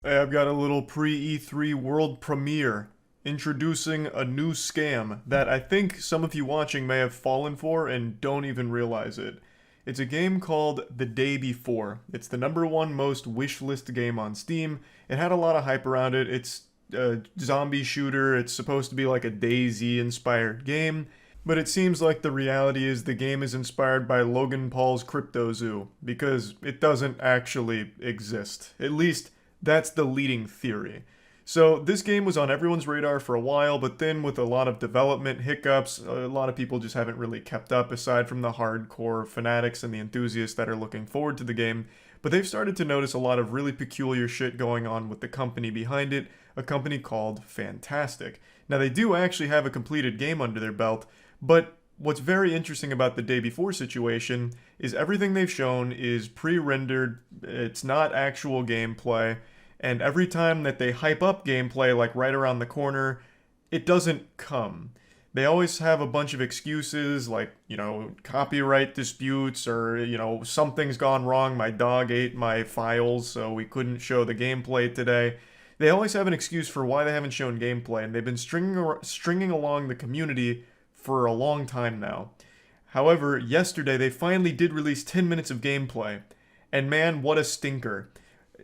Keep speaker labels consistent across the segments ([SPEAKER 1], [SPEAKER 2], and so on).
[SPEAKER 1] Hey, I've got a little pre-E3 world premiere introducing a new scam that I think some of you watching may have fallen for and don't even realize it. It's a game called The Day Before. It's the #1 most wishlist game on Steam. It had a lot of hype around it. It's a zombie shooter. It's supposed to be like a DayZ inspired game. But it seems like the reality is the game is inspired by Logan Paul's Crypto Zoo, because it doesn't actually exist. At least, that's the leading theory. So this game was on everyone's radar for a while, but then with a lot of development hiccups, a lot of people just haven't really kept up aside from the hardcore fanatics and the enthusiasts that are looking forward to the game. But they've started to notice a lot of really peculiar shit going on with the company behind it, a company called Fantastic. Now they do actually have a completed game under their belt, but what's very interesting about the Day Before situation is everything they've shown is pre-rendered, it's not actual gameplay, and every time that they hype up gameplay, like right around the corner, it doesn't come. They always have a bunch of excuses like, copyright disputes or, something's gone wrong, my dog ate my files, so we couldn't show the gameplay today. They always have an excuse for why they haven't shown gameplay, and they've been stringing along the community for a long time now. However, yesterday they finally did release 10 minutes of gameplay, and man, what a stinker.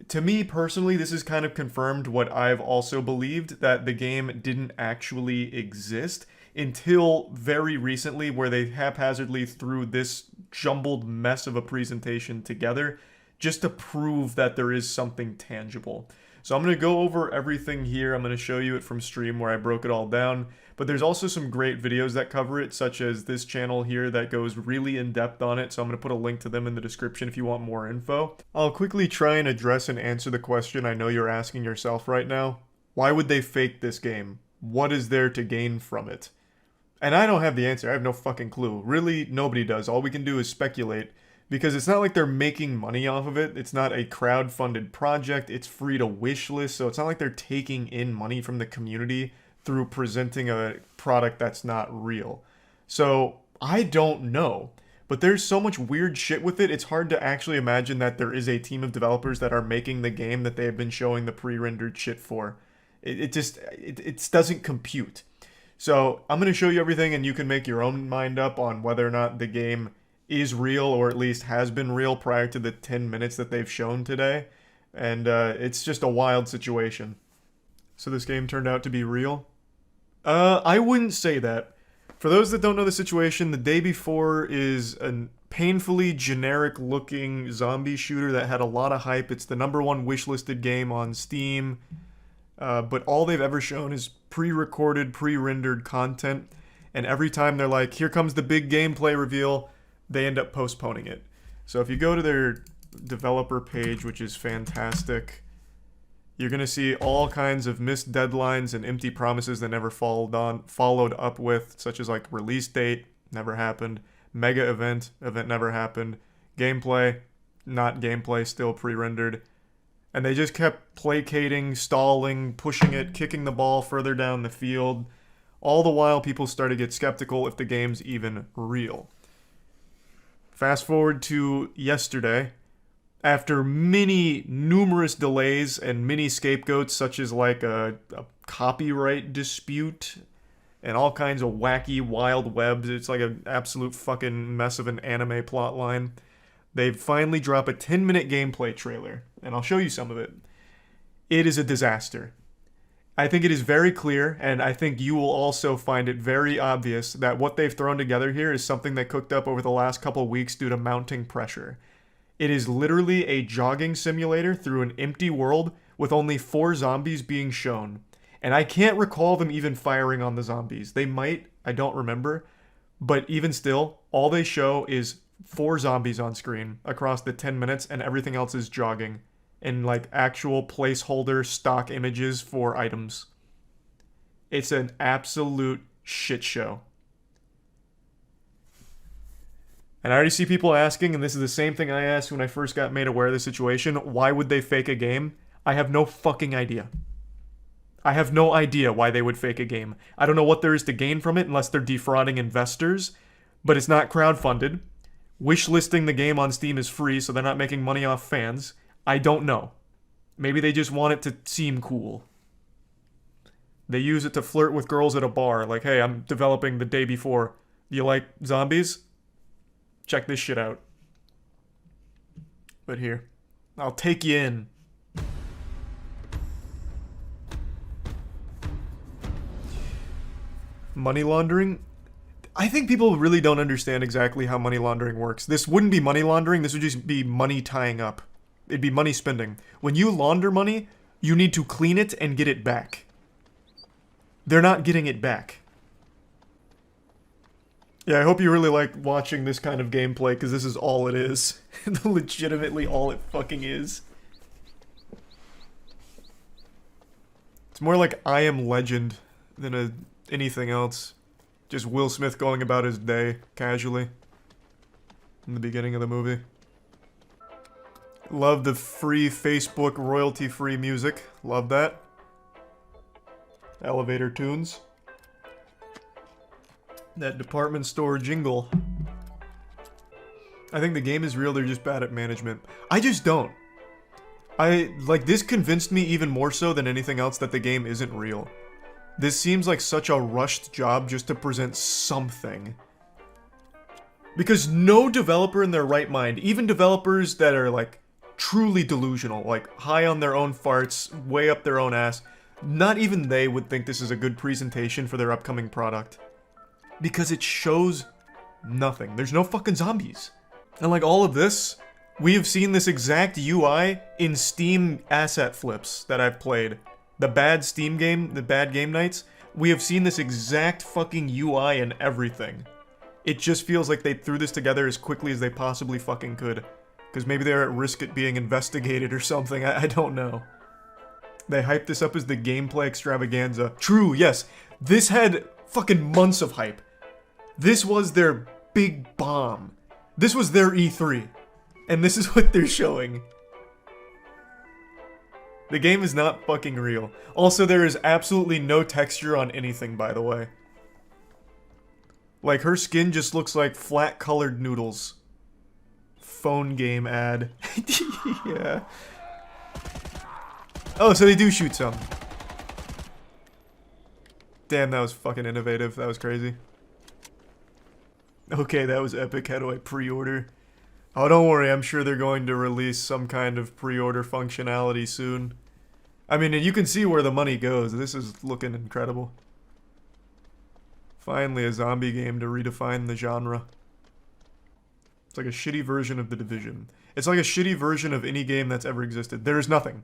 [SPEAKER 1] To me personally, this has kind of confirmed what I've also believed, that the game didn't actually exist until very recently, where they haphazardly threw this jumbled mess of a presentation together just to prove that there is something tangible. So I'm going to go over everything here. I'm going to show you it from stream where I broke it all down. But there's also some great videos that cover it, such as this channel here that goes really in depth on it. So I'm going to put a link to them in the description if you want more info. I'll quickly try and address and answer the question I know you're asking yourself right now. Why would they fake this game? What is there to gain from it? And I don't have the answer. I have no fucking clue. Really, nobody does. All we can do is speculate. Because it's not like they're making money off of it. It's not a crowd-funded project. It's free to wishlist, so it's not like they're taking in money from the community through presenting a product that's not real. So I don't know. But there's so much weird shit with it, it's hard to actually imagine that there is a team of developers that are making the game that they have been showing the pre-rendered shit for. It doesn't compute. So I'm going to show you everything, and you can make your own mind up on whether or not the game is real, or at least has been real prior to the 10 minutes that they've shown today. And it's just a wild situation. So this game turned out to be real? I wouldn't say that. For those that don't know the situation, The Day Before is a painfully generic looking zombie shooter that had a lot of hype. It's the #1 wishlisted game on Steam. But all they've ever shown is pre-recorded, pre-rendered content. And every time they're like, here comes the big gameplay reveal, they end up postponing it. So if you go to their developer page, which is Fantastic, you're going to see all kinds of missed deadlines and empty promises that never followed up with, such as like release date, never happened, mega event never happened, gameplay, not gameplay, still pre-rendered. And they just kept placating, stalling, pushing it, kicking the ball further down the field. All the while, people started to get skeptical if the game's even real. Fast forward to yesterday, after numerous delays and many scapegoats, such as like a copyright dispute and all kinds of wacky, wild webs. It's like an absolute fucking mess of an anime plotline. They've finally dropped a 10-minute gameplay trailer, and I'll show you some of it. It is a disaster. I think it is very clear, and I think you will also find it very obvious that what they've thrown together here is something that cooked up over the last couple weeks due to mounting pressure. It is literally a jogging simulator through an empty world with only 4 zombies being shown. And I can't recall them even firing on the zombies. They might, I don't remember. But even still, all they show is 4 zombies on screen across the 10 minutes, and everything else is jogging in like actual placeholder stock images for items. It's an absolute shit show. And I already see people asking, and this is the same thing I asked when I first got made aware of the situation, why would they fake a game? I have no fucking idea. I have no idea why they would fake a game. I don't know what there is to gain from it unless they're defrauding investors, but it's not crowdfunded. Wishlisting the game on Steam is free, so they're not making money off fans. I don't know. Maybe they just want it to seem cool. They use it to flirt with girls at a bar. Like, hey, I'm developing the day before. You like zombies? Check this shit out. But here, I'll take you in. Money laundering? I think people really don't understand exactly how money laundering works. This wouldn't be money laundering, this would just be money tying up. It'd be money spending. When you launder money, you need to clean it and get it back. They're not getting it back. Yeah, I hope you really like watching this kind of gameplay, because this is all it is. Legitimately all it fucking is. It's more like I Am Legend than anything else. Just Will Smith going about his day, casually. In the beginning of the movie. Love the free Facebook royalty-free music. Love that. Elevator tunes. That department store jingle. I think the game is real, they're just bad at management. I just don't. This convinced me even more so than anything else that the game isn't real. This seems like such a rushed job just to present something. Because no developer in their right mind, even developers that are like truly delusional, like high on their own farts, way up their own ass, not even they would think this is a good presentation for their upcoming product. Because it shows nothing. There's no fucking zombies. And like all of this, we have seen this exact UI in Steam asset flips that I've played. The bad Steam game, the bad game nights, we have seen this exact fucking UI and everything. It just feels like they threw this together as quickly as they possibly fucking could. Because maybe they're at risk at being investigated or something, I don't know. They hyped this up as the gameplay extravaganza. True, yes, this had fucking months of hype. This was their big bomb. This was their E3. And this is what they're showing. The game is not fucking real. Also, there is absolutely no texture on anything, by the way. Like, her skin just looks like flat colored noodles. Phone game ad. Yeah. Oh, so they do shoot some. Damn, that was fucking innovative. That was crazy. Okay, that was epic. How do I pre-order? Oh, don't worry. I'm sure they're going to release some kind of pre-order functionality soon. I mean, you can see where the money goes. This is looking incredible. Finally, a zombie game to redefine the genre. It's like a shitty version of The Division. It's like a shitty version of any game that's ever existed. There is nothing.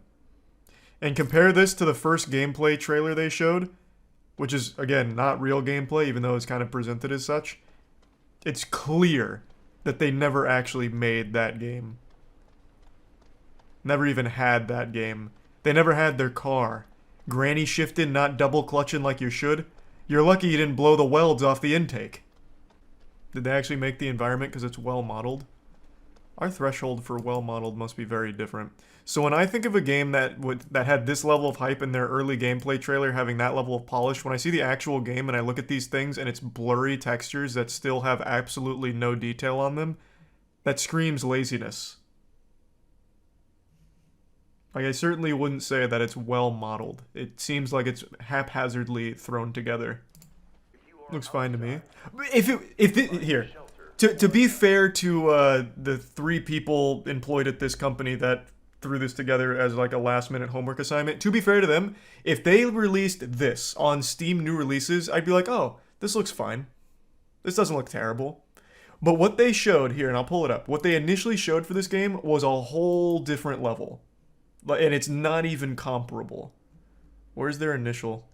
[SPEAKER 1] And compare this to the first gameplay trailer they showed, which is, again, not real gameplay, even though it's kind of presented as such. It's clear that they never actually made that game. Never even had that game. They never had their car. Granny shifting, not double clutching like you should. You're lucky you didn't blow the welds off the intake. Did they actually make the environment because it's well modeled? Our threshold for well modeled must be very different. So when I think of a game that had this level of hype in their early gameplay trailer, having that level of polish, when I see the actual game and I look at these things and it's blurry textures that still have absolutely no detail on them, that screams laziness. Like, I certainly wouldn't say that it's well modeled. It seems like it's haphazardly thrown together. Looks fine to me. Here, to be fair to the 3 people employed at this company that threw this together as like a last-minute homework assignment, to be fair to them, if they released this on Steam new releases, I'd be like, oh, this looks fine. This doesn't look terrible. But what they showed here, and I'll pull it up, what they initially showed for this game was a whole different level. And it's not even comparable. Where's their initial?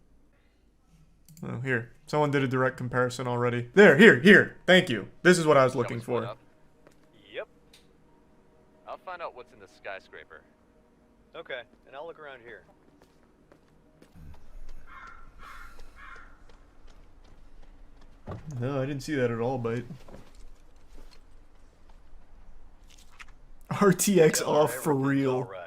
[SPEAKER 1] Oh, here. Someone did a direct comparison already. There, here. Thank you. This is what I was looking for.
[SPEAKER 2] Yep. I'll find out what's in the skyscraper.
[SPEAKER 3] Okay, and I'll look around here.
[SPEAKER 1] No, I didn't see that at all, Bite. RTX off for real.
[SPEAKER 3] Right.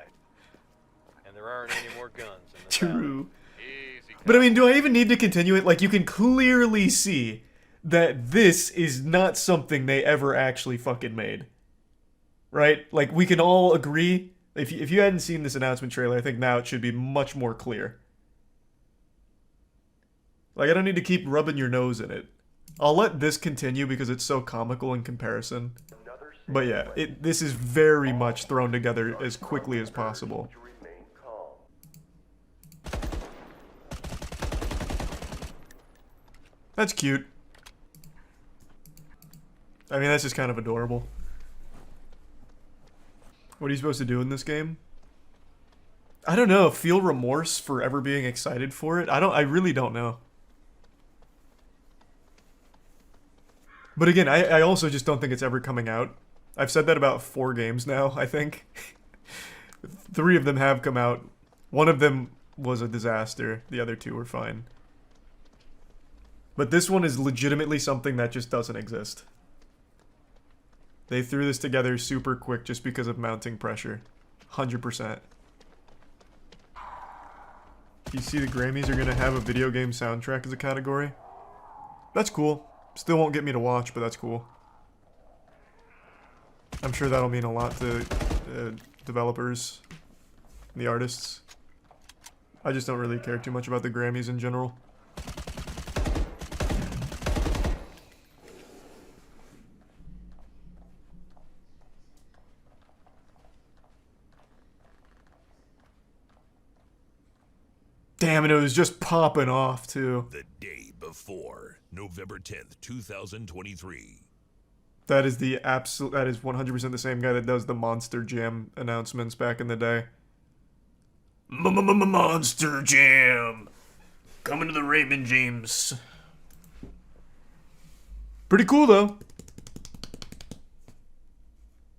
[SPEAKER 3] And there aren't any more guns in the
[SPEAKER 1] True.
[SPEAKER 2] Easy.
[SPEAKER 1] But I mean, do I even need to continue it? Like, you can clearly see that this is not something they ever actually fucking made. Right? Like, we can all agree If you hadn't seen this announcement trailer, I think now it should be much more clear. Like, I don't need to keep rubbing your nose in it. I'll let this continue because it's so comical in comparison. But yeah, this is very much thrown together as quickly as possible. That's cute. I mean, that's just kind of adorable. What are you supposed to do in this game? I don't know. Feel remorse for ever being excited for it? I really don't know. But again, I also just don't think it's ever coming out. I've said that about 4 games now, I think. 3 of them have come out. One of them was a disaster. The other 2 were fine. But this one is legitimately something that just doesn't exist. They threw this together super quick just because of mounting pressure. 100%. You see the Grammys are going to have a video game soundtrack as a category? That's cool. Still won't get me to watch, but that's cool. I'm sure that'll mean a lot to developers, the artists. I just don't really care too much about the Grammys in general. Damn it, it was just popping off, too.
[SPEAKER 4] The day before, November 10th, 2023.
[SPEAKER 1] That is the absolute. That is 100% the same guy that does the Monster Jam announcements back in the day. Monster Jam! Coming to the Raymond James. Pretty cool, though.